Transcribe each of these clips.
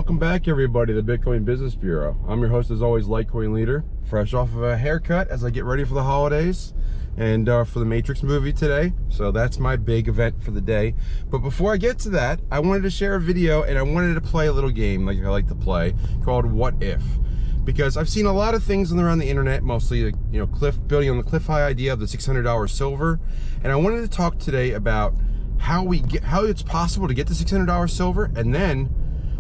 welcome back everybody to the Bitcoin Business Bureau. I'm your host as always, LitecoinLeader, fresh off of a haircut as I get ready for the holidays and for the Matrix movie today. So that's my big event for the day. But before I get to that, I wanted to share a video and I wanted to play a little game like I like to play called What If? Because I've seen a lot of things around the internet, mostly building on the cliff high idea of the $600 silver. And I wanted to talk today about how it's possible to get to $600 silver, and then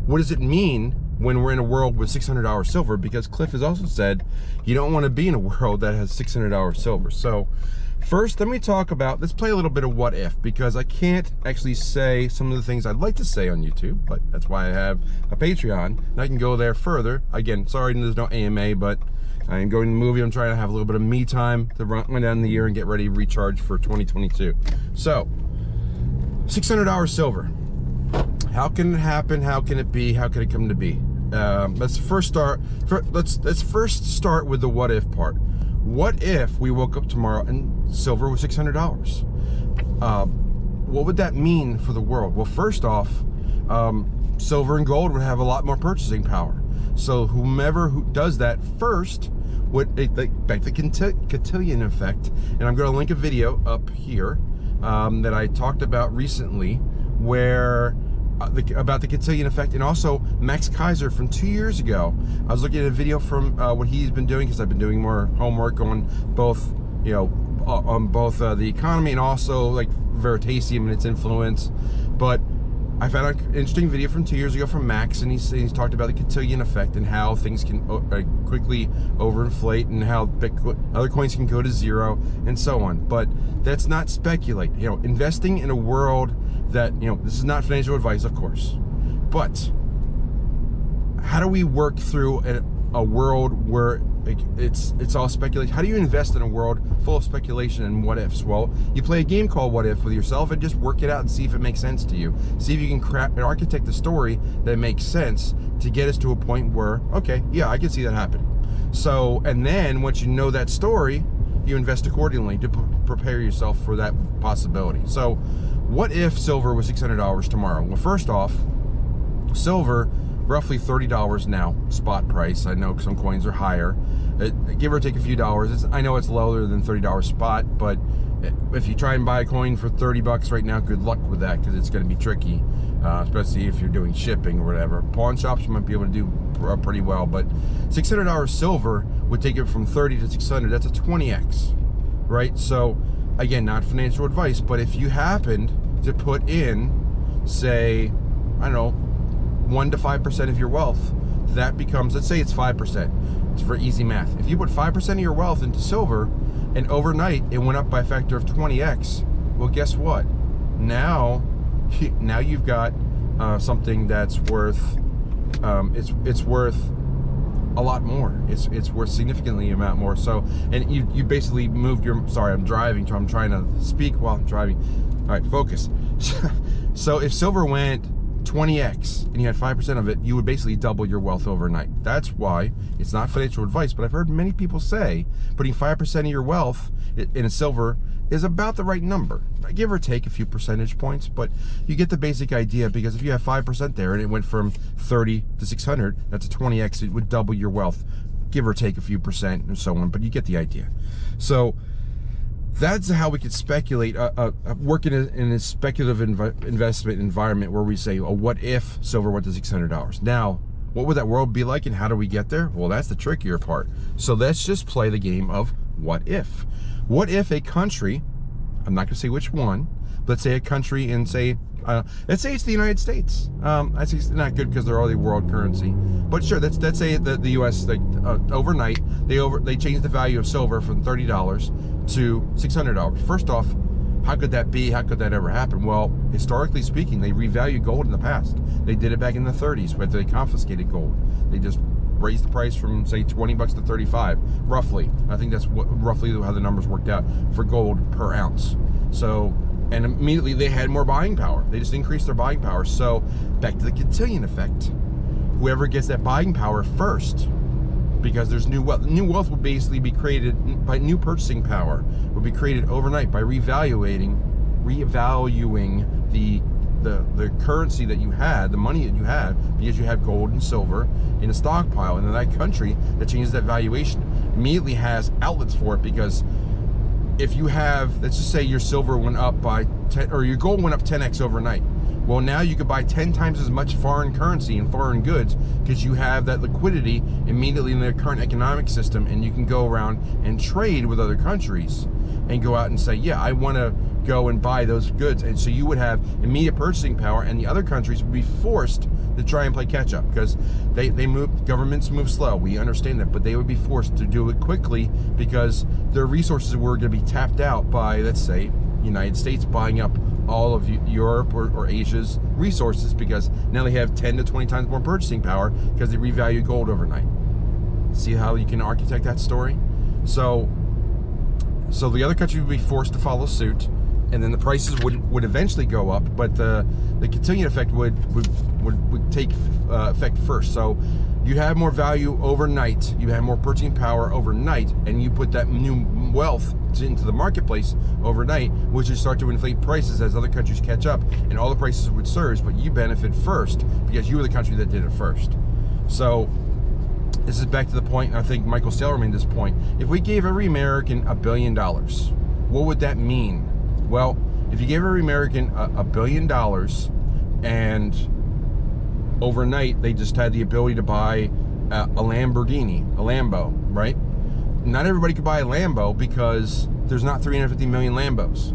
what does it mean when we're in a world with $600 silver? Because Cliff has also said you don't want to be in a world that has $600 silver. So first, let's play a little bit of what if, because I can't actually say some of the things I'd like to say on YouTube, but that's why I have a Patreon, and I can go there further. Again, sorry there's no AMA, but I am going to the movie. I'm trying to have a little bit of me time to run down the year and get ready to recharge for 2022. So, $600 silver. How can it happen? How can it be? How can it come to be? Let's first start with the what if part. What if we woke up tomorrow and silver was $600? What would that mean for the world? Well, first off, silver and gold would have a lot more purchasing power. So whomever who does that first would back the Catillon effect. And I'm going to link a video up here that I talked about recently, where about the Catillon effect, and also Max Kaiser from 2 years ago. I was looking at a video from what he's been doing, because I've been doing more homework on both, the economy and also like Veritasium and its influence. But I found an interesting video from 2 years ago from Max, and he's talked about the Catillon effect and how things can quickly overinflate, and how other coins can go to zero and so on. But that's not speculate. Investing in a world that, this is not financial advice, of course, but how do we work through a world where it's all speculation? How do you invest in a world full of speculation and what ifs? Well, you play a game called What If with yourself and just work it out and see if it makes sense to you. See if you can craft and architect the story that makes sense to get us to a point where, okay, yeah, I can see that happening. So, and then once you know that story, you invest accordingly to prepare yourself for that possibility. So, what if silver was $600 tomorrow? Well, first off, silver, roughly $30 now, spot price. I know some coins are higher, give or take a few dollars. I know it's lower than $30 spot, but if you try and buy a coin for 30 bucks right now, good luck with that, because it's going to be tricky, especially if you're doing shipping or whatever. Pawn shops you might be able to do pretty well, but $600 silver would take it from 30 to 600. That's a 20x, right? So again, not financial advice, but if you happened to put in, say, I don't know, 1 to 5% of your wealth, that becomes, let's say it's 5%. It's for easy math. If you put 5% of your wealth into silver, and overnight it went up by a factor of 20x, well, guess what? Now you've got something that's worth, it's worth a lot more. It's worth significantly amount more. So, and you basically moved your, sorry, I'm driving, so I'm trying to speak while I'm driving. All right, focus. So if silver went 20x and you had 5% of it, you would basically double your wealth overnight. That's why it's not financial advice, but I've heard many people say putting 5% of your wealth in a silver is about the right number. Give or take a few percentage points, but you get the basic idea, because if you have 5% there and it went from 30 to 600, that's a 20x, it would double your wealth, give or take a few percent and so on, but you get the idea. So that's how we could speculate, work in a speculative investment environment where we say, oh, what if silver went to $600? Now, what would that world be like, and how do we get there? Well, that's the trickier part. So let's just play the game of what if. What if a country, I'm not going to say which one, but let's say a country in, say, let's say it's the United States. I say it's not good because they're already world currency, but sure, let's say the U.S. Overnight they changed the value of silver from $30 to $600. First off, how could that be? How could that ever happen? Well, historically speaking, they revalued gold in the past. They did it back in the 30s when they confiscated gold. They just raised the price from, say, 20 bucks to 35, roughly. I think that's roughly how the numbers worked out for gold per ounce. So, and immediately they had more buying power. They just increased their buying power. So back to the Catillon effect. Whoever gets that buying power first, because there's new wealth. New wealth will basically be created by new purchasing power, will be created overnight by revaluing the the currency that you had, the money that you had, because you have gold and silver in a stockpile, and then that country that changes that valuation immediately has outlets for it. Because if you have, let's just say your silver went up by 10, or your gold went up 10x overnight. Well, now you could buy 10 times as much foreign currency and foreign goods because you have that liquidity immediately in the current economic system, and you can go around and trade with other countries and go out and say, yeah, I want to go and buy those goods. And so you would have immediate purchasing power, and the other countries would be forced to try and play catch up because they move, governments move slow. We understand that, but they would be forced to do it quickly because their resources were going to be tapped out by, let's say, United States buying up all of Europe or Asia's resources, because now they have 10 to 20 times more purchasing power because they revalue gold overnight. See how you can architect that story? So the other country would be forced to follow suit, and then the prices would eventually go up, but the Catillon effect would take effect first. So you have more value overnight, you have more purchasing power overnight, and you put that new wealth into the marketplace overnight, which would start to inflate prices as other countries catch up, and all the prices would surge, but you benefit first because you were the country that did it first. So this is back to the point, I think Michael Saylor made this point. If we gave every American $1 billion, what would that mean? Well, if you gave every American $1 billion and overnight they just had the ability to buy a Lamborghini, a Lambo, right? Not everybody could buy a Lambo because there's not 350 million Lambos.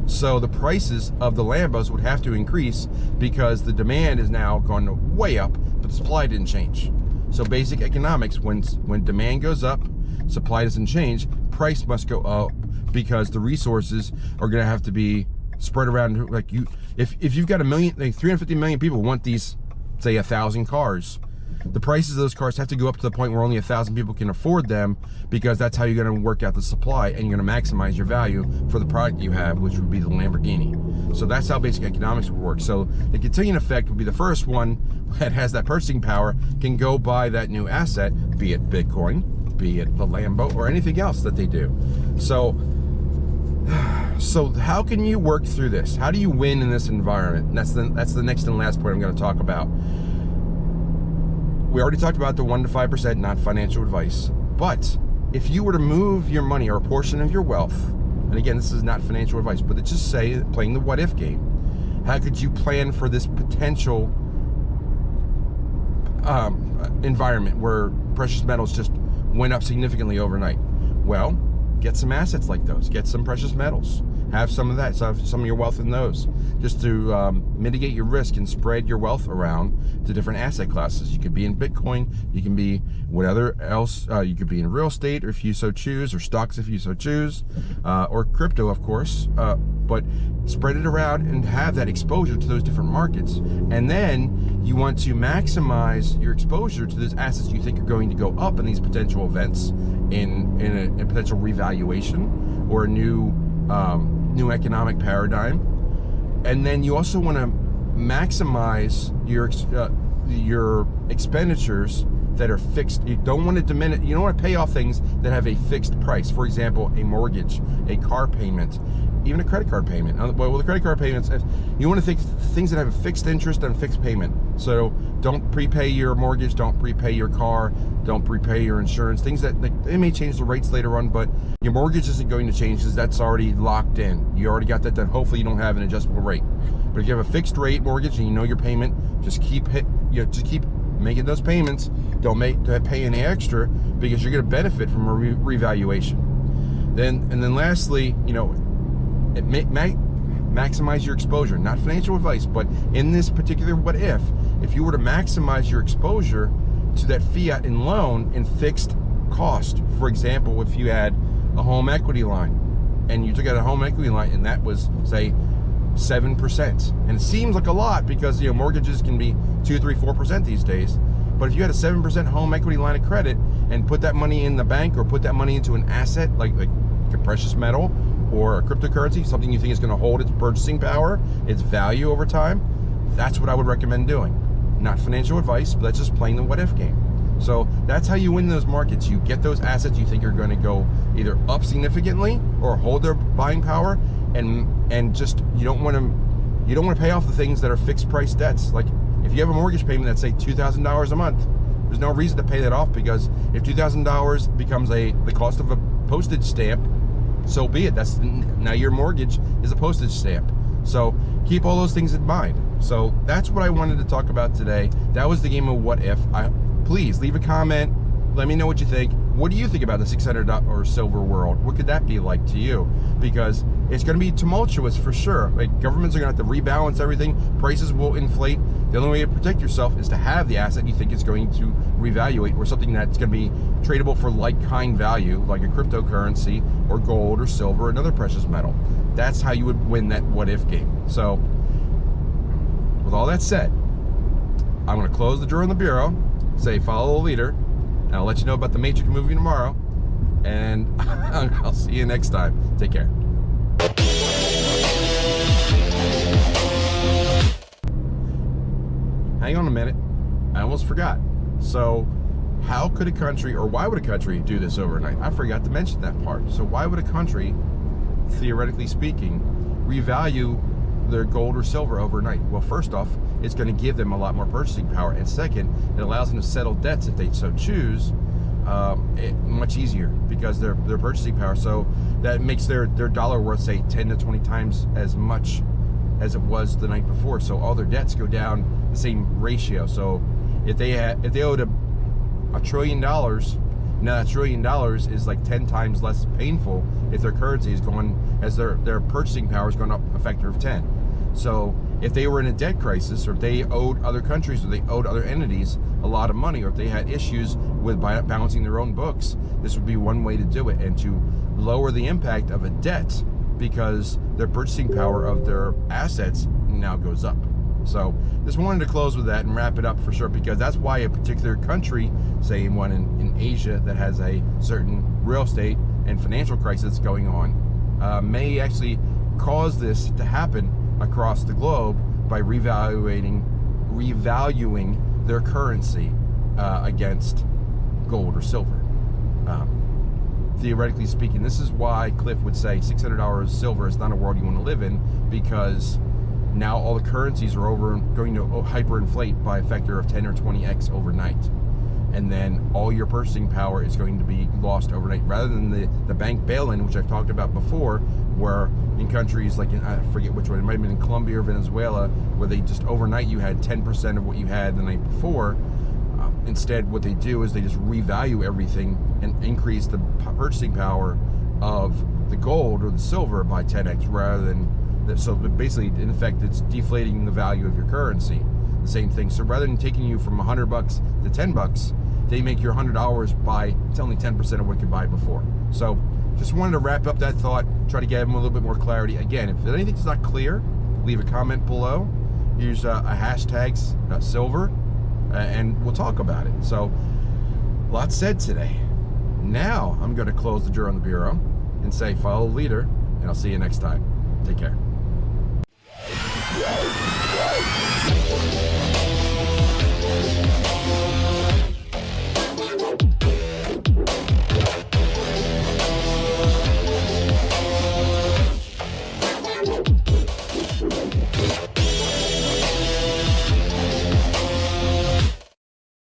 So the prices of the Lambos would have to increase because the demand is now gone way up, but the supply didn't change. So basic economics, when demand goes up, supply doesn't change, price must go up because the resources are going to have to be spread around. Like if you've got 350 million people want these, say 1,000 cars, the prices of those cars have to go up to the point where only 1,000 people can afford them, because that's how you're going to work out the supply, and you're going to maximize your value for the product you have, which would be the Lamborghini. So that's how basic economics would work. So the Catillon effect would be the first one that has that purchasing power, can go buy that new asset, be it Bitcoin, be it the Lambo, or anything else that they do. So how can you work through this? How do you win in this environment? And that's the next and last point I'm going to talk about. We already talked about the 1 to 5%, not financial advice. But if you were to move your money or a portion of your wealth, and again, this is not financial advice, but let's just say, playing the what if game, how could you plan for this potential environment where precious metals just went up significantly overnight? Well, get some assets like those, get some precious metals, have some of that, so have some of your wealth in those, just to mitigate your risk and spread your wealth around to different asset classes. You could be in Bitcoin, you can be whatever else, you could be in real estate, or if you so choose, or stocks if you so choose, or crypto, of course, but spread it around and have that exposure to those different markets. And then you want to maximize your exposure to those assets you think are going to go up in these potential events, in a potential revaluation or a new economic paradigm. And then you also want to maximize your expenditures that are fixed. You don't want to diminish. You don't want to pay off things that have a fixed price. For example, a mortgage, a car payment, even a credit card payment. Well, with the credit card payments, you want to think things that have a fixed interest and fixed payment. So don't prepay your mortgage, don't prepay your car, don't prepay your insurance. Things that they may change the rates later on, but your mortgage isn't going to change because that's already locked in. You already got that done. Hopefully you don't have an adjustable rate. But if you have a fixed rate mortgage and you know your payment, just keep making those payments. Don't pay any extra, because you're going to benefit from a revaluation. Then lastly, maximize your exposure. Not financial advice, but in this particular what if you were to maximize your exposure to that fiat and loan and fixed cost. For example, if you had a home equity line and you took out a home equity line and that was, say, 7%, and it seems like a lot because mortgages can be 2, 3, 4% these days. But if you had a 7% home equity line of credit and put that money in the bank, or put that money into an asset like a precious metal or a cryptocurrency, something you think is going to hold its purchasing power, its value over time, that's what I would recommend doing. Not financial advice, but that's just playing the what if game. So that's how you win those markets. You get those assets you think are going to go either up significantly or hold their buying power, and just, you don't want to you don't want to pay off the things that are fixed price debts. Like if you have a mortgage payment that's say $2,000 a month, there's no reason to pay that off, because if $2,000 becomes the cost of a postage stamp, so be it. That's now your mortgage is a postage stamp. So keep all those things in mind. So that's what I wanted to talk about today. That was the game of what if. Please leave a comment. Let me know what you think. What do you think about the $600 silver world? What could that be like to you? Because it's going to be tumultuous for sure. Like, governments are going to have to rebalance everything. Prices will inflate. The only way to protect yourself is to have the asset you think is going to revaluate, or something that's going to be tradable for like-kind value, like a cryptocurrency or gold or silver or another precious metal. That's how you would win that what-if game. So, with all that said, I'm going to close the drawer in the bureau, say follow the leader, and I'll let you know about the Matrix movie tomorrow. And I'll see you next time. Take care. Hang on a minute. I almost forgot. So, how could a country, or why would a country do this overnight? I forgot to mention that part. So why would a country, theoretically speaking, revalue their gold or silver overnight? Well, first off, it's going to give them a lot more purchasing power, and second, it allows them to settle debts if they so choose much easier, because their purchasing power. So that makes their dollar worth, say, 10 to 20 times as much as it was the night before. So all their debts go down the same ratio. So if they owed $1 trillion, now that $1 trillion is like 10 times less painful if their currency is going, as their purchasing power is going up a factor of 10. So if they were in a debt crisis, or if they owed other countries, or they owed other entities a lot of money, or if they had issues with balancing their own books, this would be one way to do it, and to lower the impact of a debt, because their purchasing power of their assets now goes up. So just wanted to close with that and wrap it up for sure, because that's why a particular country, say one in Asia that has a certain real estate and financial crisis going on, may actually cause this to happen across the globe by revaluing their currency against gold or silver. Theoretically speaking, this is why Cliff would say $600 silver is not a world you want to live in, because now all the currencies are going to hyperinflate by a factor of 10 or 20x overnight. And then all your purchasing power is going to be lost overnight, rather than the bank bail-in, which I've talked about before, where in countries like, I forget which one, it might have been in Colombia or Venezuela, where they just overnight you had 10% of what you had the night before. Instead, what they do is they just revalue everything and increase the purchasing power of the gold or the silver by 10x, rather than so basically, in effect, it's deflating the value of your currency. The same thing. So rather than taking you from $100 to $10, they make your $100 buy, it's only 10% of what you could buy before. So just wanted to wrap up that thought, try to give them a little bit more clarity. Again, if anything's not clear, leave a comment below. Use a hashtag silver, and we'll talk about it. So, lots said today. Now I'm going to close the drawer on the bureau and say follow the leader, and I'll see you next time. Take care.